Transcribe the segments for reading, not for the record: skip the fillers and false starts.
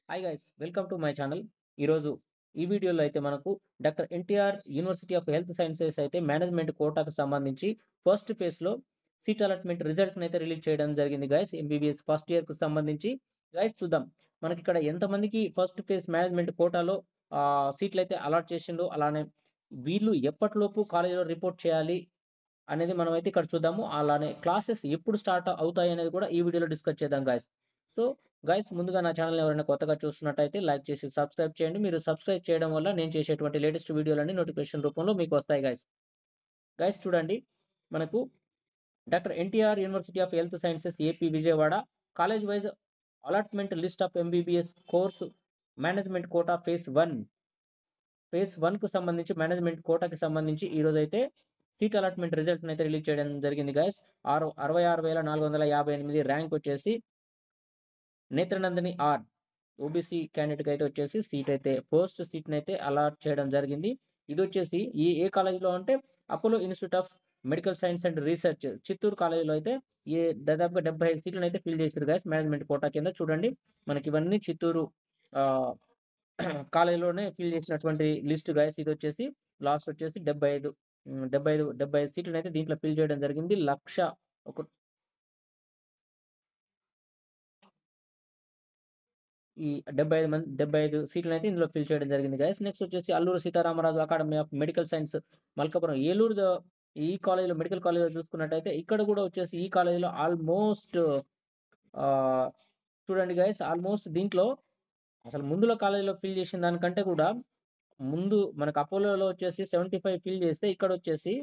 Hi guys welcome to my channel. ఈరోజు ఈ వీడియోలో అయితే మనకు Doctor NTR University of Health sciences అయితే మేనేజ్మెంట్ కోటాకు సంబంధించి ఫస్ట్ ఫేజ్‌లో సీట్ అలాట్‌మెంట్ రిజల్ట్‌ని అయితే రిలీజ్ చేయడం జరిగింది గైస్. ఎంబీబీఎస్ ఫస్ట్ ఇయర్‌కి సంబంధించి. గైస్ చూద్దాం. మనకిక్కడ ఎంతమందికి ఫస్ట్ ఫేజ్ మేనేజ్మెంట్ కోటాలో సీట్లయితే అలాట్ చేసిండో, అలానే వీళ్ళు ఎప్పటిలోపు కాలేజీలో రిపోర్ట్ చేయాలి అనేది మనమైతే ఇక్కడ చూద్దాము. అలానే క్లాసెస్ ఎప్పుడు స్టార్ట్ అవుతాయనేది కూడా ఈ వీడియోలో డిస్కస్ చేద్దాం గైస్. సో గైస్ ముందుగా నా ఛానల్‌ని ఎవరైనా కొత్తగా చూస్తున్నట్టయితే లైక్ చేసి సబ్స్క్రైబ్ చేయండి. మీరు సబ్స్క్రైబ్ చేయడం వల్ల నేను చేసేటువంటి లేటెస్ట్ వీడియోలన్నీ నోటిఫికేషన్ రూపంలో మీకు వస్తాయి గైస్. గైస్ చూడండి, మనకు Doctor NTR University of Health Sciences AP Vijayawada college wise allotment list of MBBS course management quota phase 1కు సంబంధించి మేనేజ్మెంట్ కోటాకి సంబంధించి ఈరోజైతే సీట్ అలాట్‌మెంట్ రిజల్ట్‌నైతే రిలీజ్ చేయడం జరిగింది గైస్. 66,458 ర్యాంక్ వచ్చేసి నేత్రనందిని ఆర్ ఓబీసీ క్యాండిడేట్‌కి అయితే వచ్చేసి ఫస్ట్ సీట్‌నైతే అలాట్ చేయడం జరిగింది. ఇదొచ్చేసి ఏ కాలేజ్‌లో అంటే Apollo institute of Medical science and research Chittoor కాలేజ్‌లో అయితే దాదాపుగా 75 సీట్లనైతే ఫిల్ చేసిర్రు గైస్ మేనేజ్మెంట్ కోటా కింద. చూడండి, మనకివన్నీ చిత్తూరు ఆహ్, కాలేజ్‌లోనే ఫిల్ చేసినటువంటి లిస్ట్ గైస్. ఇదొచ్చేసి లాస్ట్ వచ్చేసి 75 75 సీట్లనైతే దీంట్లో ఫిల్ చేయడం జరిగింది. ఒక ఈ 75 సీట్లనైతే ఇందులో ఫిల్ చేయడం జరిగింది గైస్. నెక్స్ట్ వచ్చేసి Alluri Sitaramaraju academy of Medical science Malkapuram ఏలూరులో ఈ కాలేజ్‌లో మెడికల్ కాలేజ్‌లో చూసుకున్నట్టయితే ఇక్కడ గూడా వచ్చేసి ఈ కాలేజ్‌లో ఆల్‌మోస్ట్ ఆహ్, చూడండి గైస్, ఆల్‌మోస్ట్ దీంట్లో అసలు ముందులో కాలేజ్‌లో ఫిల్ చేసిన దానికంటే కూడా ముందు మనకు అపోలోలో వచ్చేసి 75 ఫిల్ చేస్తే ఇక్కడొచ్చేసి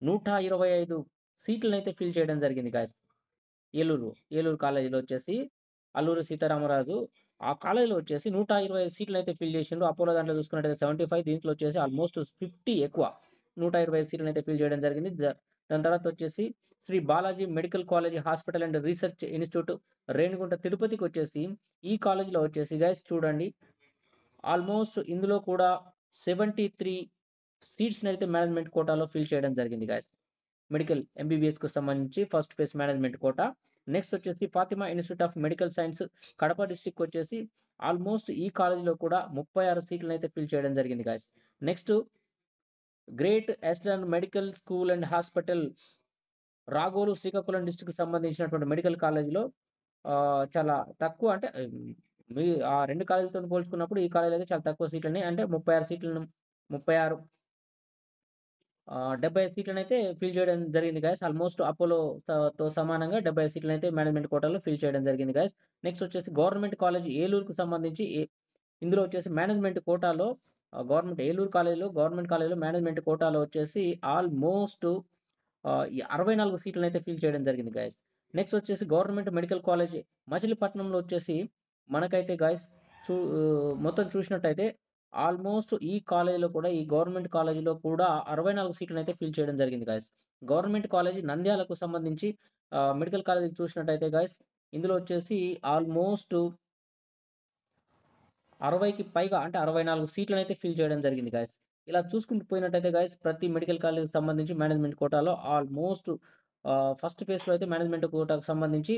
125 సీట్లనైతే ఫిల్ చేయడం జరిగింది గైస్. ఏలూరు. ఏలూరు కాలేజీలో వచ్చేసి అల్లూరి సీతారామరాజు ఆ కాలేజీలో వచ్చేసి 125 సీట్లనైతే ఫిల్ చేసిండ్రు. అపోలో దాంట్లో చూసుకున్నట్టయితే 75, దీంట్లో వచ్చేసి ఆల్‌మోస్ట్ 50 ఎక్కువ. 125 సీట్లనైతే ఫిల్ చేయడం జరిగింది. దాని తర్వాత వచ్చేసి Sri Balaji Medical College Hospital and Research Institute Renigunta తిరుపతికొచ్చేసి ఈ కాలేజీలో వచ్చేసి గైస్ చూడండి, ఆల్‌మోస్ట్ ఇందులో కూడా 73 సీట్స్‌నైతే మేనేజ్మెంట్ కోటాలో ఫిల్ చేయడం జరిగింది గైస్. మెడికల్ ఎంబీబీఎస్‌కి సంబంధించి first phase management quota. Next వచ్చేసి Fatima Institute of Medical Science Kadapa district వచ్చేసి ఆల్‌మోస్ట్ ఈ కాలేజ్‌లో కూడా 36 సీట్లనైతే ఫిల్ చేయడం జరిగింది guys. Next Great Eastern Medical School and Hospital Ragolu Srikakulam డిస్ట్రిక్ట్‌కి సంబంధించినటువంటి మెడికల్ కాలేజ్‌లో చాలా తక్కువ అంటే మీ ఆ 2 కాలేజ్‌లతోని పోల్చుకున్నప్పుడు ఈ కాలేజ్‌లో అయితే చాలా తక్కువ సీట్లని అంటే 36 సీట్లను 36 75 సీట్లనైతే ఫిల్ చేయడం జరిగింది గైస్. ఆల్‌మోస్ట్ అపోలో తో సమానంగా 75 సీట్లనైతే మేనేజ్మెంట్ కోటాలో ఫిల్ చేయడం జరిగింది గైస్. నెక్స్ట్ వచ్చేసి గవర్నమెంట్ కాలేజ్ ఏలూరుకు సంబంధించి ఇందులో వచ్చేసి మేనేజ్మెంట్ కోటాలో గవర్నమెంట్ ఏలూరు కాలేజ్‌లో గవర్నమెంట్ కాలేజ్‌లో మేనేజ్మెంట్ కోటాలో వచ్చేసి ఆల్‌మోస్ట్ 64 సీట్లనైతే ఫిల్ చేయడం జరిగింది గైస్. నెక్స్ట్ వచ్చేసి గవర్నమెంట్ మెడికల్ కాలేజ్ మచిలీపట్నంలో వచ్చేసి మనకైతే గైస్ మొత్తం చూసినట్టయితే ఆల్‌మోస్ట్ ఈ గవర్నమెంట్ కాలేజ్‌లో కూడా 64 సీట్లనైతే ఫిల్ చేయడం జరిగింది గైస్. గవర్నమెంట్ కాలేజ్ నంద్యాలకు సంబంధించి మెడికల్ కాలేజ్‌కి చూసినట్టయితే గైస్ ఇందులో వచ్చేసి ఆల్‌మోస్ట్ 60కి పైగా అంటే 64 సీట్లనైతే ఫిల్ చేయడం జరిగింది గైస్. ఇలా చూసుకుంటూ పోయినట్టయితే గైస్ ప్రతి మెడికల్ కాలేజ్‌కి సంబంధించి మేనేజ్మెంట్ కోటాలో ఆల్‌మోస్ట్ ఫస్ట్ ఫేజ్‌లో అయితే మేనేజ్మెంట్ కోటాకు సంబంధించి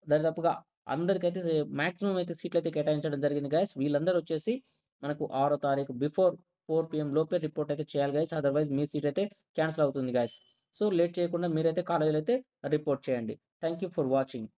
దరిదాపుగా అందరికైతే మాక్సిమం అయితే సీట్లయితే కేటాయించడం జరిగింది గైస్. వీళ్ళందరూ వచ్చేసి మనకు 6 తారీఖు బిఫోర్ 4 పీఎం లోపే రిపోర్ట్ అయితే చేయాలి గైస్. అదర్‌వైజ్ మీ సీట్ అయితే క్యాన్సెల్ అవుతుంది గైస్. సో లేట్ చేయకుండా మీరైతే కాలేజ్‌లో అయితే రిపోర్ట్ చేయండి. Thank you for watching.